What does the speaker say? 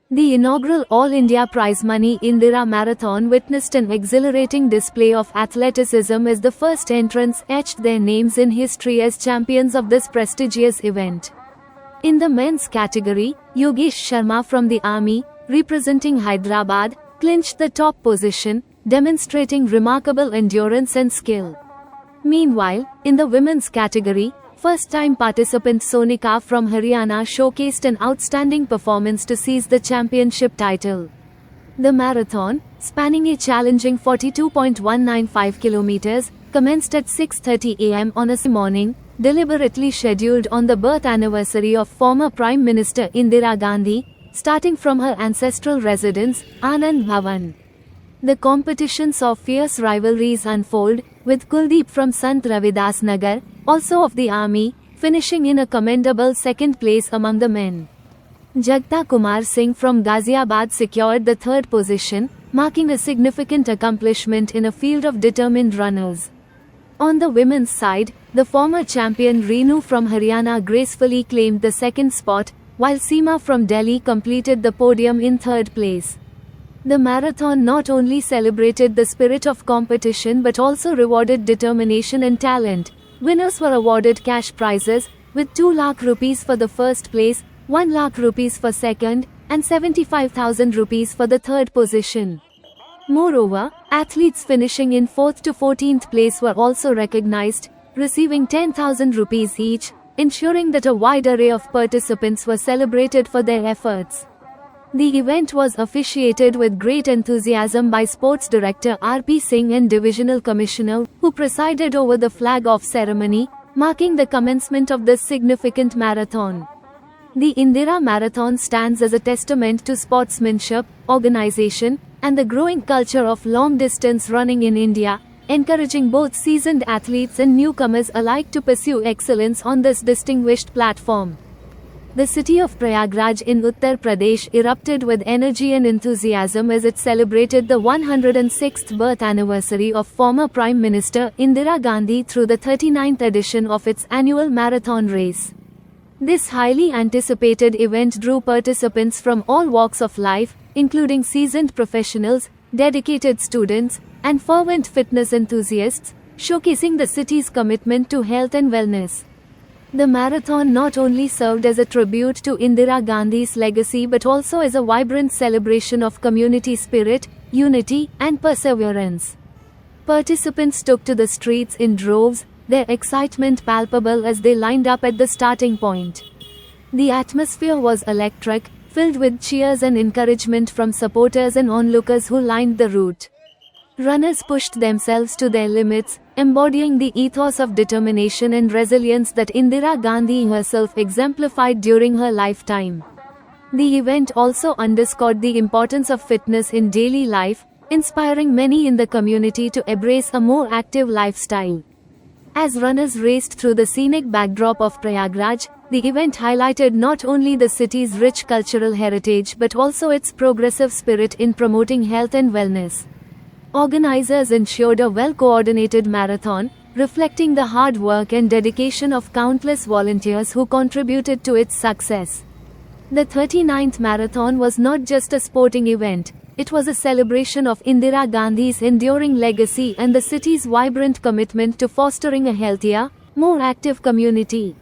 The inaugural All India Prize Money Indira Marathon witnessed an exhilarating display of athleticism as the first entrants etched their names in history as champions of this prestigious event. In the men's category, Yogesh Sharma from the Army, representing Hyderabad, clinched the top position, demonstrating remarkable endurance and skill. Meanwhile, in the women's category, first-time participant Sonika from Haryana showcased an outstanding performance to seize the championship title. The marathon, spanning a challenging 42.195 kilometers, commenced at 6:30 am on a morning, deliberately scheduled on the birth anniversary of former Prime Minister Indira Gandhi, starting from her ancestral residence, Anand Bhavan. The competition saw fierce rivalries unfold, with Kuldeep from Sant Ravidas Nagar, also of the army, finishing in a commendable second place among the men. Jagta Kumar Singh from Ghaziabad secured the third position, marking a significant accomplishment in a field of determined runners. On the women's side, the former champion Reenu from Haryana gracefully claimed the second spot, while Seema from Delhi completed the podium in third place. The marathon not only celebrated the spirit of competition but also rewarded determination and talent. Winners were awarded cash prizes, with 2 lakh rupees for the first place, 1 lakh rupees for second, and 75,000 rupees for the third position. Moreover, athletes finishing in 4th to 14th place were also recognized, receiving 10,000 rupees each, ensuring that a wide array of participants were celebrated for their efforts. The event was officiated with great enthusiasm by Sports Director R.P. Singh and Divisional Commissioner, who presided over the flag-off ceremony, marking the commencement of this significant marathon. The Indira Marathon stands as a testament to sportsmanship, organization, and the growing culture of long-distance running in India, encouraging both seasoned athletes and newcomers alike to pursue excellence on this distinguished platform. The city of Prayagraj in Uttar Pradesh erupted with energy and enthusiasm as it celebrated the 106th birth anniversary of former Prime Minister Indira Gandhi through the 39th edition of its annual marathon race. This highly anticipated event drew participants from all walks of life, including seasoned professionals, dedicated students, and fervent fitness enthusiasts, showcasing the city's commitment to health and wellness. The marathon not only served as a tribute to Indira Gandhi's legacy but also as a vibrant celebration of community spirit, unity, and perseverance. Participants took to the streets in droves, their excitement palpable as they lined up at the starting point. The atmosphere was electric, filled with cheers and encouragement from supporters and onlookers who lined the route. Runners pushed themselves to their limits, embodying the ethos of determination and resilience that Indira Gandhi herself exemplified during her lifetime. The event also underscored the importance of fitness in daily life, inspiring many in the community to embrace a more active lifestyle. As runners raced through the scenic backdrop of Prayagraj, the event highlighted not only the city's rich cultural heritage but also its progressive spirit in promoting health and wellness. Organizers ensured a well-coordinated marathon, reflecting the hard work and dedication of countless volunteers who contributed to its success. The 39th marathon was not just a sporting event, it was a celebration of Indira Gandhi's enduring legacy and the city's vibrant commitment to fostering a healthier, more active community.